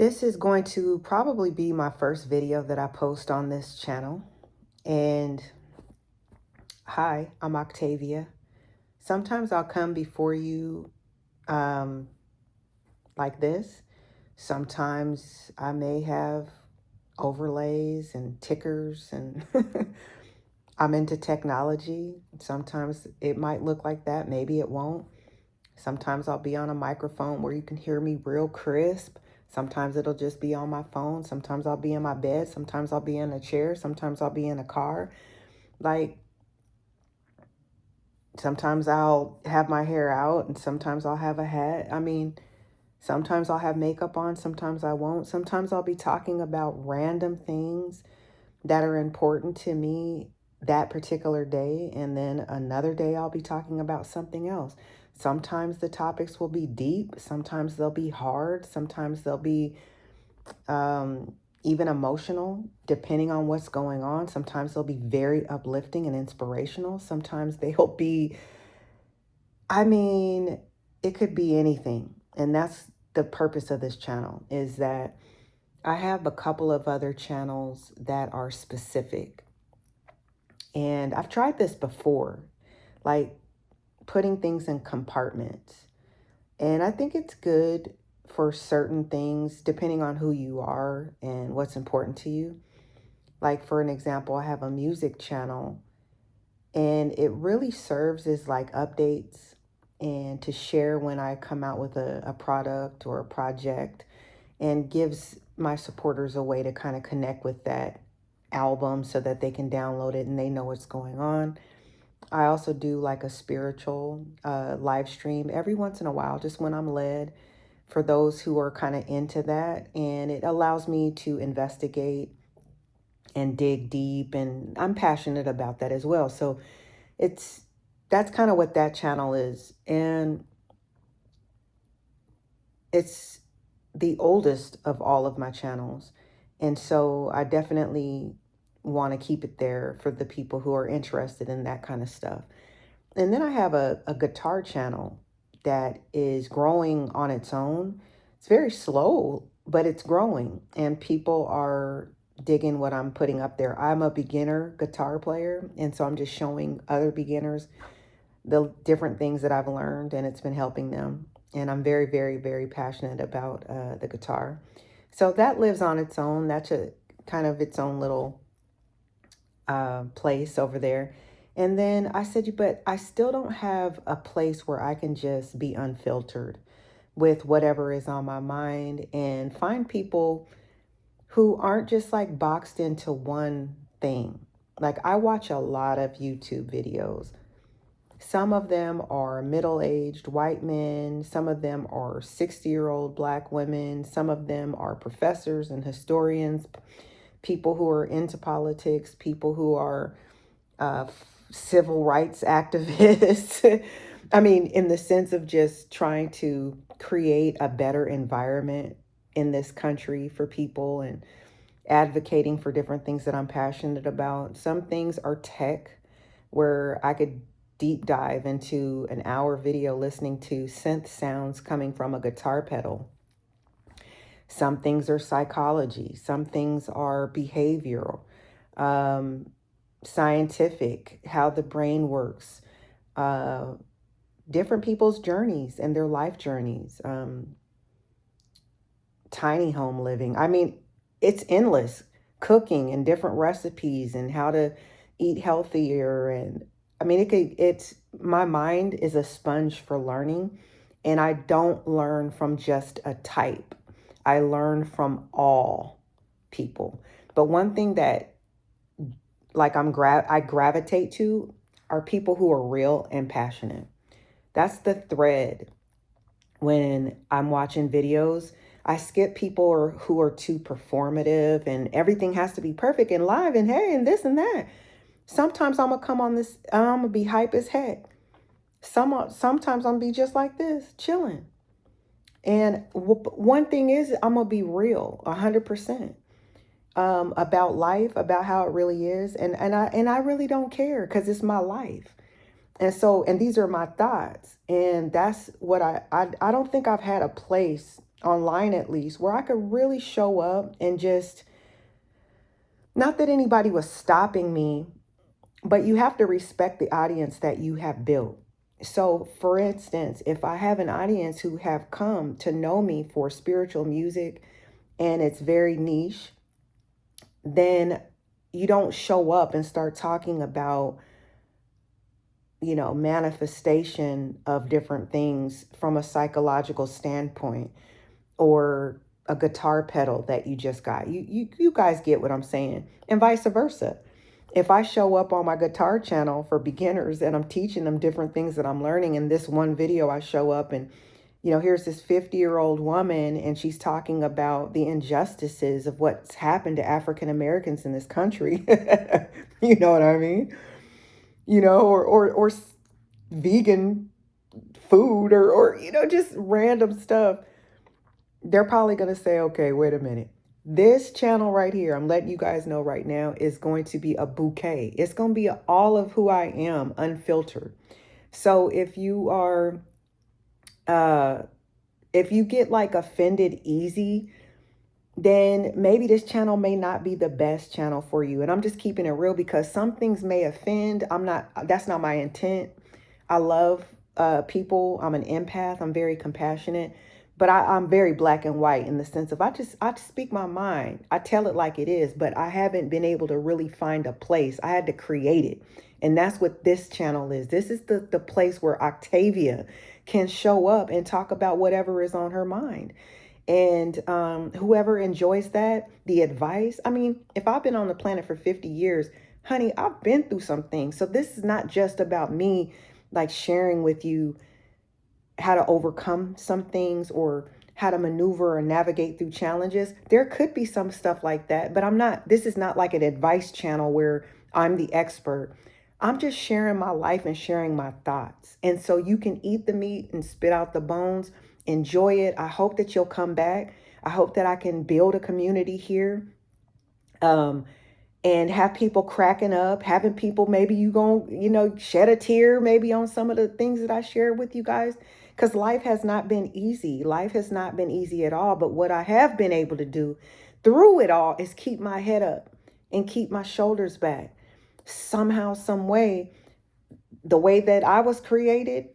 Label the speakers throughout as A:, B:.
A: This is going to probably be my first video that I post on this channel. And hi, I'm Octavia. Sometimes I'll come before you um, like this. Sometimes I may have overlays and tickers, and I'm into technology. Sometimes it might look like that. Maybe it won't. Sometimes I'll be on a microphone where you can hear me real crisp. Sometimes it'll just be on my phone. Sometimes I'll be in my bed. Sometimes I'll be in a chair. Sometimes I'll be in a car. Like, sometimes I'll have my hair out and sometimes I'll have a hat. Sometimes I'll have makeup on. Sometimes I won't. Sometimes I'll be talking about random things that are important to me that particular day. And then another day I'll be talking about something else. Sometimes the topics will be deep. Sometimes they'll be hard. Sometimes they'll be even emotional, depending on what's going on. Sometimes they'll be very uplifting and inspirational. Sometimes they'll be, I mean, it could be anything. And that's the purpose of this channel, is that I have a couple of other channels that are specific. And I've tried this before, like putting things in compartments. And I think it's good for certain things, depending on who you are and what's important to you. Like, for an example, I have a music channel, and it really serves as like updates and to share when I come out with a product or a project, and gives my supporters a way to kind of connect with that album so that they can download it and they know what's going on. I also do like a spiritual live stream every once in a while, just when I'm led, for those who are kind of into that. And it allows me to investigate and dig deep. And I'm passionate about that as well. So it's that's kind of what that channel is. And it's the oldest of all of my channels. And so I definitely want to keep it there for the people who are interested in that kind of stuff. And then I have a guitar channel that is growing on its own. It's very slow, but it's growing, and people are digging what I'm putting up there. I'm a beginner guitar player, and so I'm just showing other beginners the different things that I've learned, and it's been helping them. And I'm very, very, very passionate about the guitar. So that lives on its own. That's a kind of its own little place over there. And then I said, but I still don't have a place where I can just be unfiltered with whatever is on my mind and find people who aren't just like boxed into one thing. Like, I watch a lot of YouTube videos. Some of them are middle-aged white men. Some of them are 60-year-old Black women. Some of them are professors and historians, people who are into politics, people who are uh, civil rights activists. I mean, in the sense of just trying to create a better environment in this country for people and advocating for different things that I'm passionate about. Some things are tech, where I could deep dive into an hour video listening to synth sounds coming from a guitar pedal. Some things are psychology. Some things are behavioral, um, scientific, how the brain works, uh, different people's journeys and their life journeys, tiny home living. I mean, it's endless. Cooking and different recipes and how to eat healthier. And I mean, it's my mind is a sponge for learning, and I don't learn from just a type. I learn from all people. But one thing that, like, I gravitate to are people who are real and passionate. That's the thread. When I'm watching videos, I skip people who are too performative and everything has to be perfect and live and hey and this and that. Sometimes I'm gonna come on this, I'm gonna be hype as heck. Sometimes I'm gonna be just like this, chilling. And one thing is, I'm gonna be real, 100%, about life, about how it really is, and I really don't care because it's my life. And so, and these are my thoughts. And that's what I don't think I've had a place online at least, where I could really show up and just, not that anybody was stopping me, but you have to respect the audience that you have built. So, for instance, if I have an audience who have come to know me for spiritual music and it's very niche, then you don't show up and start talking about, manifestation of different things from a psychological standpoint, or a guitar pedal that you just got. You guys get what I'm saying, and vice versa. If I show up on my guitar channel for beginners and I'm teaching them different things that I'm learning, in this one video I show up and, here's this 50-year-old woman and she's talking about the injustices of what's happened to African Americans in this country. You know what I mean? Or vegan food, or just random stuff. They're probably going to say, okay, wait a minute. This channel right here, I'm letting you guys know right now, is going to be a bouquet. It's going to be all of who I am, unfiltered. So if you are, if you get like offended easy, then maybe this channel may not be the best channel for you. And I'm just keeping it real because some things may offend. That's not my intent. I love people. I'm an empath. I'm very compassionate. But I'm very black and white in the sense of I just speak my mind. I tell it like it is, but I haven't been able to really find a place. I had to create it. And that's what this channel is. This is the place where Octavia can show up and talk about whatever is on her mind. And whoever enjoys that, the advice. I mean, if I've been on the planet for 50 years, honey, I've been through some things. So this is not just about me like sharing with you how to overcome some things or how to maneuver or navigate through challenges. There could be some stuff like that, but this is not like an advice channel where I'm the expert. I'm just sharing my life and sharing my thoughts. And so you can eat the meat and spit out the bones, enjoy it. I hope that you'll come back. I hope that I can build a community here. And have people cracking up, having people, maybe you gon' shed a tear maybe on some of the things that I shared with you guys. Because life has not been easy. Life has not been easy at all. But what I have been able to do through it all is keep my head up and keep my shoulders back. Somehow, some way, the way that I was created,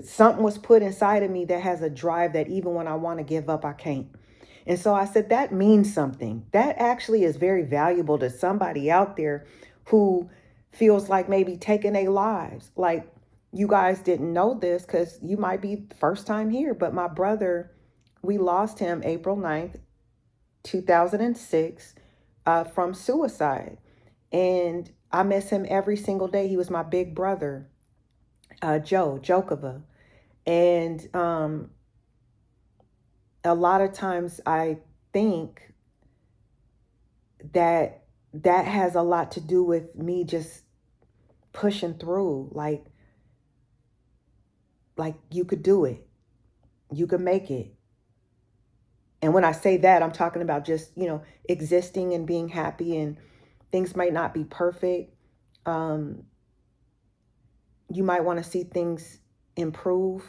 A: something was put inside of me that has a drive that even when I want to give up, I can't. And so I said, that means something. That actually is very valuable to somebody out there who feels like maybe taking their lives. Like, you guys didn't know this because you might be first time here, but my brother, we lost him April 9th, 2006, from suicide. And I miss him every single day. He was my big brother, Joe Jokova. And a lot of times I think that has a lot to do with me just pushing through. Like you could do it. You could make it. And when I say that, I'm talking about just, existing and being happy, and things might not be perfect. You might want to see things improve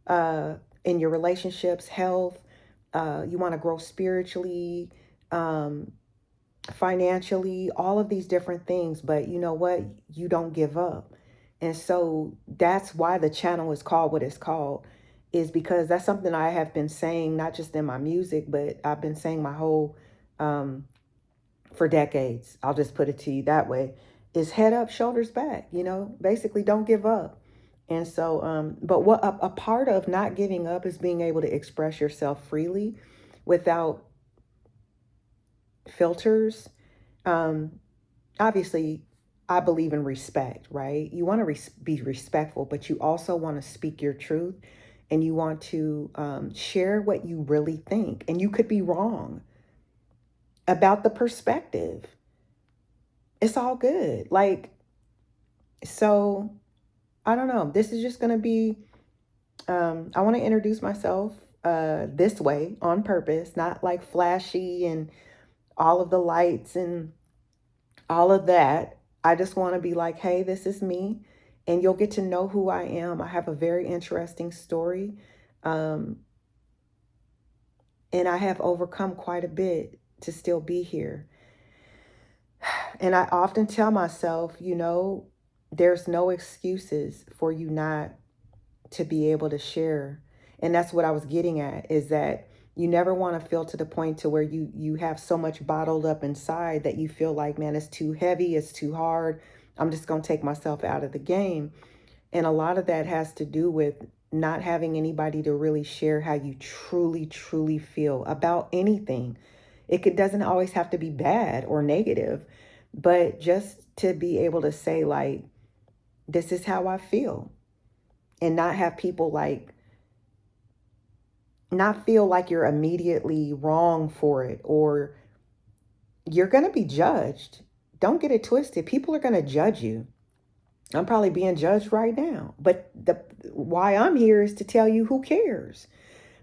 A: in your relationships, health. You want to grow spiritually, financially, all of these different things. But you know what? You don't give up. And so that's why the channel is called what it's called, is because that's something I have been saying, not just in my music, but I've been saying my whole, for decades. I'll just put it to you that way, is head up, shoulders back, basically don't give up. And so, but what a part of not giving up is being able to express yourself freely without filters. Obviously, I believe in respect, right? You want to be respectful, but you also want to speak your truth, and you want to share what you really think. And you could be wrong about the perspective. It's all good. So I don't know. This is just going to be, I want to introduce myself this way on purpose, not like flashy and all of the lights and all of that. I just want to be like, hey, this is me. And you'll get to know who I am. I have a very interesting story. Um, and I have overcome quite a bit to still be here. And I often tell myself, there's no excuses for you not to be able to share. And that's what I was getting at, is that you never want to feel to the point to where you have so much bottled up inside that you feel like, man, it's too heavy, it's too hard. I'm just going to take myself out of the game. And a lot of that has to do with not having anybody to really share how you truly, truly feel about anything. Doesn't always have to be bad or negative, but just to be able to say, like, this is how I feel, and not have people like, not feel like you're immediately wrong for it, or you're going to be judged. Don't get it twisted. People are going to judge you. I'm probably being judged right now, but why I'm here is to tell you, who cares?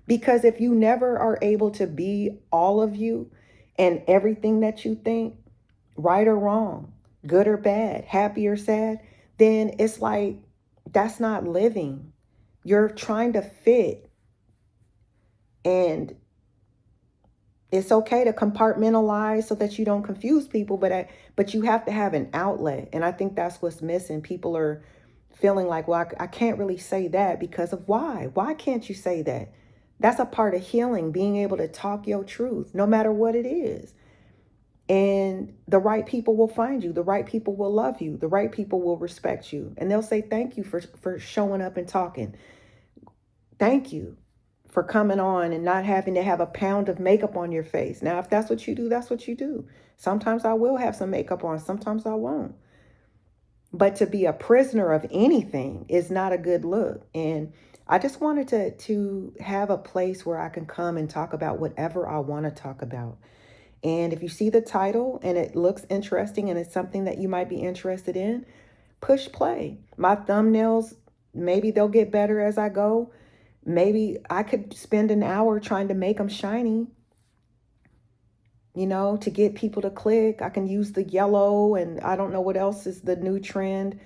A: Because if you never are able to be all of you and everything that you think, right or wrong, good or bad, happy or sad, then it's like, that's not living. You're trying to fit. And it's okay to compartmentalize so that you don't confuse people, but you have to have an outlet. And I think that's what's missing. People are feeling like, well, I can't really say that because of why? Why can't you say that? That's a part of healing, being able to talk your truth, no matter what it is. And the right people will find you. The right people will love you. The right people will respect you. And they'll say, thank you for showing up and talking. Thank you for coming on and not having to have a pound of makeup on your face. Now, if that's what you do, that's what you do. Sometimes I will have some makeup on. Sometimes I won't. But to be a prisoner of anything is not a good look. And I just wanted to have a place where I can come and talk about whatever I want to talk about. And if you see the title and it looks interesting and it's something that you might be interested in, push play. My thumbnails, maybe they'll get better as I go. Maybe I could spend an hour trying to make them shiny, to get people to click. I can use the yellow, and I don't know what else is the new trend,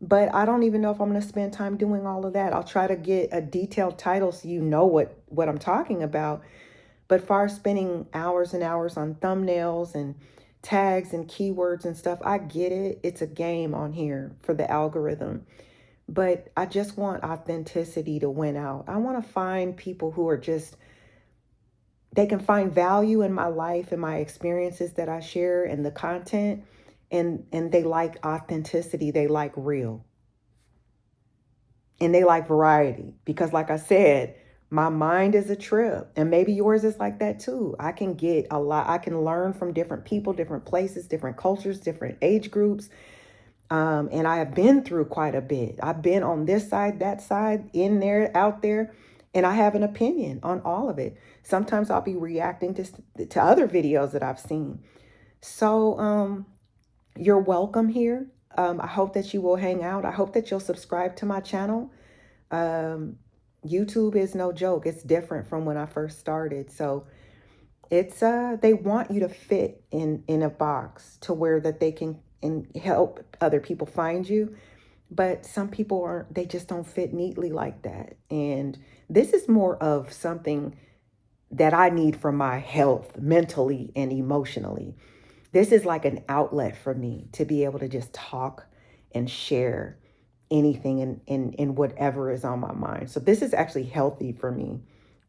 A: but I don't even know if I'm going to spend time doing all of that. I'll try to get a detailed title so you know what I'm talking about. But far as spending hours and hours on thumbnails and tags and keywords and stuff, I get it. It's a game on here for the algorithm. But I just want authenticity to win out. I want to find people who are they can find value in my life and my experiences that I share and the content, and they like authenticity. They like real. And they like variety, because like I said, my mind is a trip, and maybe yours is like that too. I can get a lot. I can learn from different people, different places, different cultures, different age groups. And I have been through quite a bit. I've been on this side, that side, in there, out there, and I have an opinion on all of it. Sometimes I'll be reacting to other videos that I've seen. So you're welcome here. I hope that you will hang out. I hope that you'll subscribe to my channel. YouTube is no joke. It's different from when I first started. So it's they want you to fit in a box to where that they can and help other people find you. But some people aren't, they just don't fit neatly like that. And this is more of something that I need for my health, mentally and emotionally. This is like an outlet for me to be able to just talk and share anything in whatever is on my mind. So this is actually healthy for me,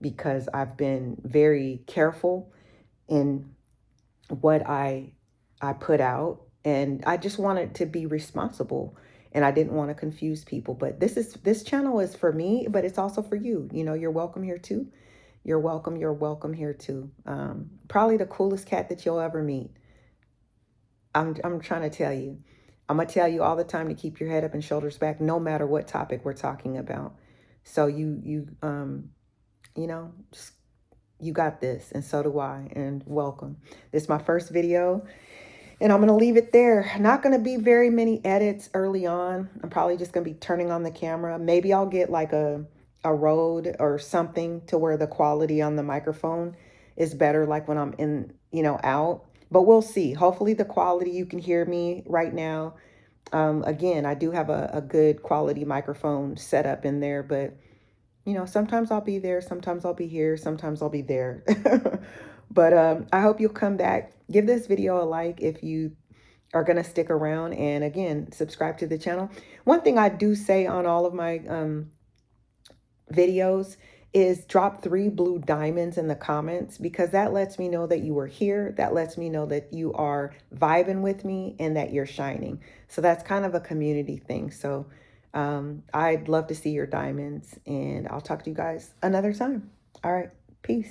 A: because I've been very careful in what I put out, and I just wanted to be responsible, and I didn't want to confuse people. But this channel is for me, but it's also for you. You're welcome here too. You're welcome here too. Probably the coolest cat that you'll ever meet. I'm trying to tell you. I'm gonna tell you all the time to keep your head up and shoulders back, no matter what topic we're talking about. So just, you got this, and so do I, and welcome. This is my first video, and I'm going to leave it there. Not going to be very many edits early on. I'm probably just going to be turning on the camera. Maybe I'll get like a Rode or something to where the quality on the microphone is better, like when I'm in, out. But we'll see. Hopefully the quality, you can hear me right now. Again, I do have a good quality microphone set up in there, but You know, sometimes I'll be there, sometimes I'll be here, sometimes I'll be there. But I hope you'll come back. Give this video a like if you are going to stick around. And again, subscribe to the channel. One thing I do say on all of my videos is drop 3 blue diamonds in the comments, because that lets me know that you are here. That lets me know that you are vibing with me and that you're shining. So that's kind of a community thing. So I'd love to see your diamonds, and I'll talk to you guys another time. All right. Peace.